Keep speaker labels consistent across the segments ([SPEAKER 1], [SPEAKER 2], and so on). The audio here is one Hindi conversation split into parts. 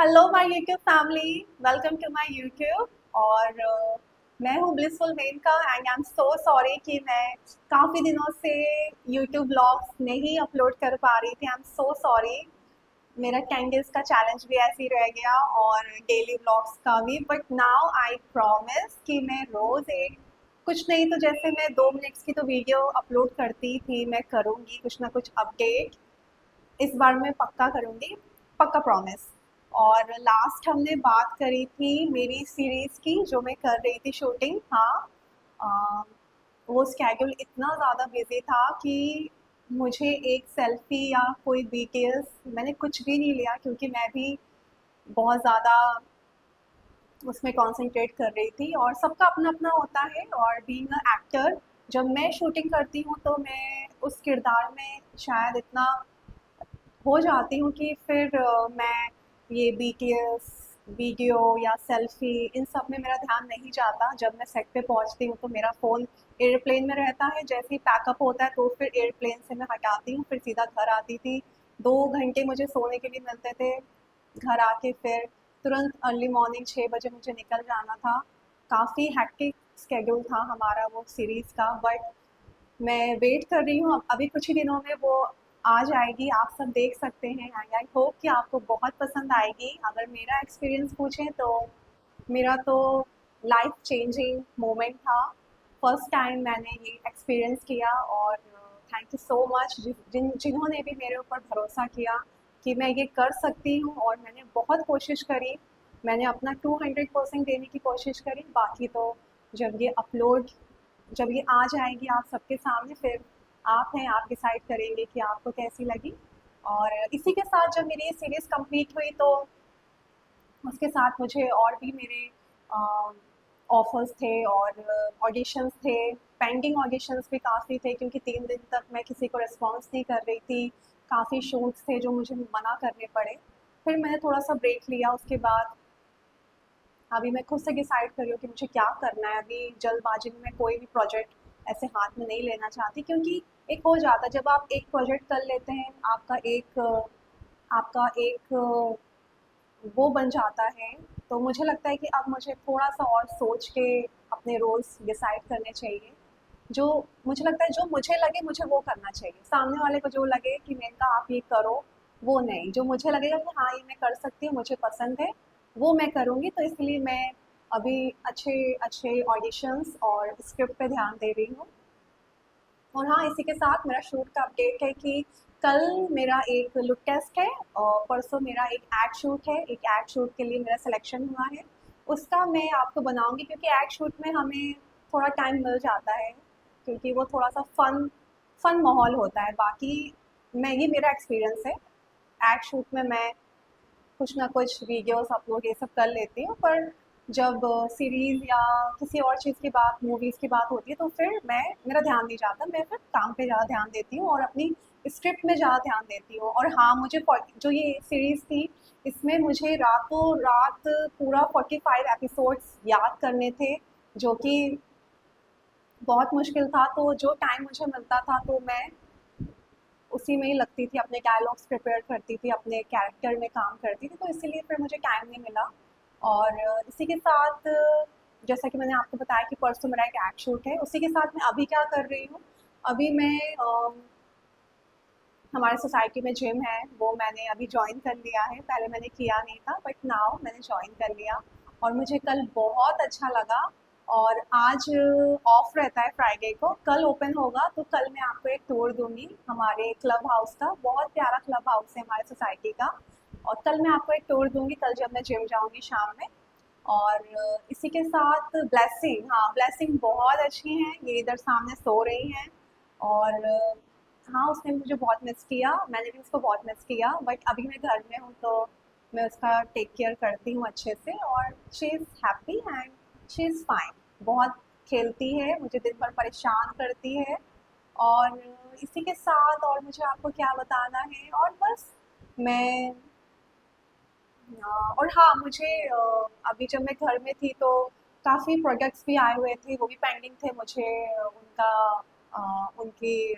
[SPEAKER 1] Hello my YouTube family, welcome to my YouTube. और मैं हूँ blissful Menka and I am so sorry कि मैं काफ़ी दिनों से यूट्यूब ब्लॉग्स नहीं अपलोड कर पा रही थी। आई एम सो सॉरी। मेरा 10 डेज का चैलेंज भी ऐसे ही रह गया और डेली ब्लॉग्स का भी। बट नाउ आई प्रॉमिस कि मैं रोज़ एक कुछ नहीं तो जैसे मैं 2 मिनट्स की तो वीडियो अपलोड करती थी, मैं करूँगी कुछ ना कुछ अपडेट। इस बार मैं पक्का करूँगी, पक्का प्रॉमिस। और लास्ट हमने बात करी थी मेरी सीरीज़ की जो मैं कर रही थी शूटिंग। हाँ, अ, वो स्केड्यूल इतना ज़्यादा बिजी था कि मुझे एक सेल्फी या कोई डिटेल्स मैंने कुछ भी नहीं लिया, क्योंकि मैं भी बहुत ज़्यादा उसमें कॉन्सेंट्रेट कर रही थी। और सबका अपना अपना होता है, और बीइंग अ एक्टर जब मैं शूटिंग करती हूँ तो मैं उस किरदार में शायद इतना हो जाती हूँ कि फिर मैं ये बीटीएस वीडियो या सेल्फी इन सब में मेरा ध्यान नहीं जाता। जब मैं सेट पे पहुँचती हूँ तो मेरा फ़ोन एयरप्लेन में रहता है, जैसे ही पैकअप होता है तो फिर एयरप्लेन से मैं हटाती हूँ, फिर सीधा घर आती थी। 2 घंटे मुझे सोने के लिए मिलते थे। घर आके फिर तुरंत अर्ली मॉर्निंग 6 बजे मुझे निकल जाना था। काफ़ी हैक्टिक स्केड्यूल था हमारा वो सीरीज़ का। बट मैं वेट कर रही हूँ, अभी कुछ ही दिनों में वो आ जाएगी, आप सब देख सकते हैं। एंड आई होप कि आपको बहुत पसंद आएगी। अगर मेरा एक्सपीरियंस पूछें तो मेरा तो लाइफ चेंजिंग मोमेंट था। फर्स्ट टाइम मैंने ये एक्सपीरियंस किया। और थैंक यू सो मच जिन्होंने भी मेरे ऊपर भरोसा किया कि मैं ये कर सकती हूँ। और मैंने बहुत कोशिश करी, मैंने अपना 200% देने की कोशिश करी। बाकी तो जब ये अपलोड जब ये आ जाएगी आप सबके सामने, फिर आप हैं, आप डिसाइड करेंगे कि आपको कैसी लगी। और इसी के साथ जब मेरी ये सीरीज़ कंप्लीट हुई तो उसके साथ मुझे और भी मेरे ऑफ़र्स थे और ऑडिशंस थे। पेंडिंग ऑडिशंस भी काफ़ी थे, क्योंकि 3 दिन तक मैं किसी को रिस्पॉन्स नहीं कर रही थी। काफ़ी शूट्स थे जो मुझे मना करने पड़े। फिर मैंने थोड़ा-सा ब्रेक लिया। उसके बाद अभी मैं खुद से डिसाइड कर रही हूँ कि मुझे क्या करना है। अभी जल्दबाजी में मैं कोई भी प्रोजेक्ट ऐसे हाथ में नहीं लेना चाहती, क्योंकि एक हो जाता है जब आप एक प्रोजेक्ट कर लेते हैं, आपका एक वो बन जाता है। तो मुझे लगता है कि अब मुझे थोड़ा-सा और सोच के अपने रोल्स डिसाइड करने चाहिए। जो मुझे लगता है, जो मुझे लगे मुझे वो करना चाहिए। सामने वाले को जो लगे कि मेनका आप ये करो, वो नहीं। जो मुझे लगेगा कि हाँ, ये मैं कर सकती हूँ, मुझे पसंद है, वो मैं करूँगी। तो इसलिए मैं अभी अच्छे-अच्छे ऑडिशंस और स्क्रिप्ट पे ध्यान दे रही हूँ। और हाँ, इसी के साथ मेरा शूट का अपडेट है कि कल मेरा एक लुक टेस्ट है और परसों मेरा एक एड शूट है। एक एड शूट के लिए मेरा सिलेक्शन हुआ है। उसका मैं आपको बनाऊँगी, क्योंकि एड शूट में हमें थोड़ा टाइम मिल जाता है, क्योंकि वो थोड़ा-सा फ़न माहौल होता है। बाकी मैं ये मेरा एक्सपीरियंस है। एड शूट में मैं कुछ ना कुछ वीडियोस अपलोड ये सब कर लेती हूँ। पर जब सीरीज़ या किसी और चीज़ की बात, मूवीज़ की बात होती है, तो फिर मेरा ध्यान नहीं जाता। मैं फिर काम पे ज़्यादा ध्यान देती हूँ और अपनी स्क्रिप्ट में ज़्यादा ध्यान देती हूँ। और हाँ, मुझे जो ये सीरीज़ थी, इसमें मुझे रातों रात पूरा 45 एपिसोड्स याद करने थे, जो कि बहुत मुश्किल था। तो जो टाइम मुझे मिलता था तो मैं उसी में ही लगती थी, अपने डायलॉग्स प्रिपेयर करती थी, अपने कैरेक्टर में काम करती थी। तो इसीलिए फिर मुझे टाइम नहीं मिला। और इसी के साथ जैसा कि मैंने आपको बताया कि परसों मेरा एक एक्ट शूट है। उसी के साथ मैं अभी क्या कर रही हूँ, अभी मैं हमारे सोसाइटी में जिम है, वो मैंने अभी जॉइन कर लिया है। पहले मैंने किया नहीं था, बट नाउ मैंने जॉइन कर लिया और मुझे कल बहुत अच्छा लगा। और आज ऑफ रहता है फ्राइडे को, कल ओपन होगा। तो कल मैं आपको एक टूर दूंगी हमारे क्लब हाउस का। बहुत प्यारा क्लब हाउस है हमारे सोसाइटी का। और कल मैं आपको एक टूर दूंगी, कल जब मैं जिम जाऊंगी शाम में। और इसी के साथ ब्लेसिंग, हाँ ब्लेसिंग बहुत अच्छी हैं, ये इधर सामने सो रही हैं। और हाँ, उसने मुझे बहुत मिस किया, मैंने भी उसको बहुत मिस किया। बट अभी मैं घर में हूँ तो मैं उसका टेक केयर करती हूँ अच्छे से। और she is happy and she is fine. बहुत खेलती है, मुझे दिन भर परेशान करती है। और इसी के साथ और मुझे आपको क्या बताना है, और बस मैं और हाँ, मुझे अभी जब मैं घर में थी तो काफ़ी प्रोजेक्ट्स भी आए हुए थे, वो भी पेंडिंग थे। मुझे उनकी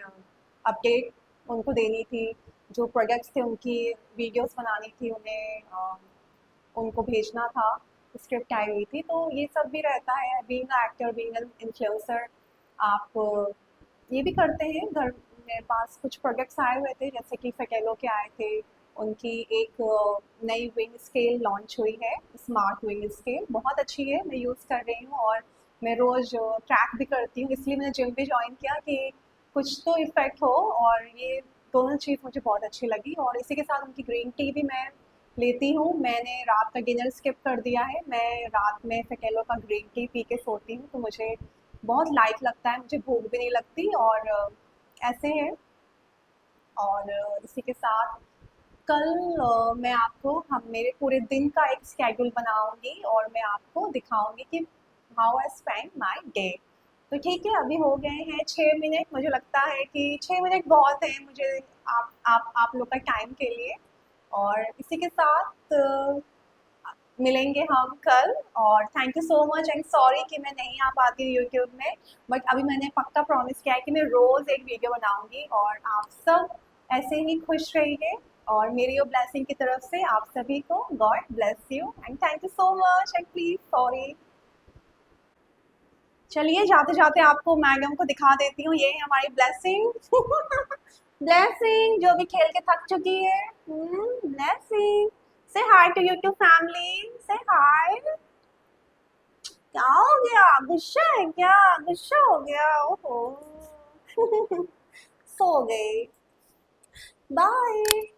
[SPEAKER 1] अपडेट उनको देनी थी। जो प्रोजेक्ट्स थे उनकी वीडियोस बनानी थी उन्हें, उनको भेजना था, स्क्रिप्ट आई हुई थी, तो ये सब भी रहता है being a actor, being an influencer. आप ये भी करते हैं घर। मेरे पास कुछ प्रोडक्ट्स आए हुए थे, जैसे कि फेकेलो के आए थे। उनकी एक नई विंग स्केल लॉन्च हुई है, स्मार्ट विंग स्केल, बहुत अच्छी है, मैं यूज़ कर रही हूँ। और मैं रोज़ ट्रैक भी करती हूँ, इसलिए मैंने जिम भी ज्वाइन किया कि कुछ तो इफ़ेक्ट हो। और ये दोनों चीज़ मुझे बहुत अच्छी लगी, और इसी के साथ उनकी ग्रीन टी भी मैं लेती हूँ। मैंने रात का डिनर स्किप कर दिया है, मैं रात में फेकेलो का ग्रीन टी पी के सोती हूँ, तो मुझे बहुत लाइट लगता है, मुझे भूख भी नहीं लगती। और ऐसे है। और इसी के साथ कल मैं आपको हम मेरे पूरे दिन का एक स्केड्यूल बनाऊंगी, और मैं आपको दिखाऊंगी कि how I spend my day. तो ठीक है, अभी हो गए हैं 6 मिनट, मुझे लगता है कि 6 मिनट बहुत है मुझे, आप लोग का टाइम के लिए। और इसी के साथ मिलेंगे हम कल। और thank you so much and sorry कि मैं नहीं आ पाती हूँ यूट्यूब में, बट अभी मैंने पक्का प्रॉमिस किया है कि मैं रोज़ एक वीडियो बनाऊंगी। और आप सब ऐसे ही खुश रहिए, और मेरी वो ब्लेसिंग की तरफ से आप सभी को God bless you and thank you so much and please sorry. चलिए, जाते जाते आपको मैडम को दिखा देती हूँ, ये है हमारी ब्लेसिंग। ब्लेसिंग जो भी खेल के थक चुकी है। ब्लेसिंग, से हाय टू यूट्यूब फैमिली, से हाय। क्या हो गया, गुस्सा है क्या? गुस्सा हो गया, ओहो। सो गई। बाय।